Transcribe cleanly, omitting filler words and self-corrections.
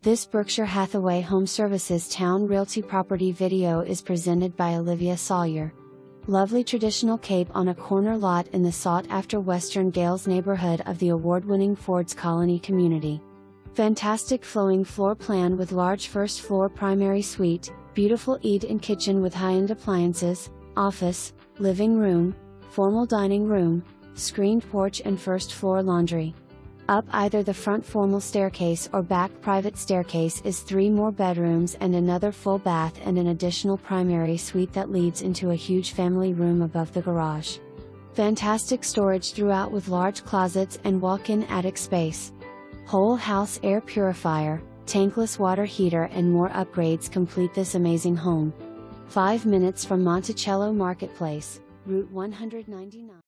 This Berkshire Hathaway HomeServices Towne Realty property video is presented by Olivia Sawyer. Lovely traditional cape on a corner lot in the sought-after Western Gailes neighborhood of the award-winning Ford's Colony community. Fantastic flowing floor plan with large first-floor primary suite, beautiful eat-in kitchen with high-end appliances, office, living room, formal dining room, screened porch and first-floor laundry. Up either the front formal staircase or back private staircase is 3 more bedrooms and another full bath and an additional primary suite that leads into a huge family room above the garage. Fantastic storage throughout with large closets and walk-in attic space. Whole house air purifier, tankless water heater and more upgrades complete this amazing home. 5 minutes from Monticello Marketplace, Route 199.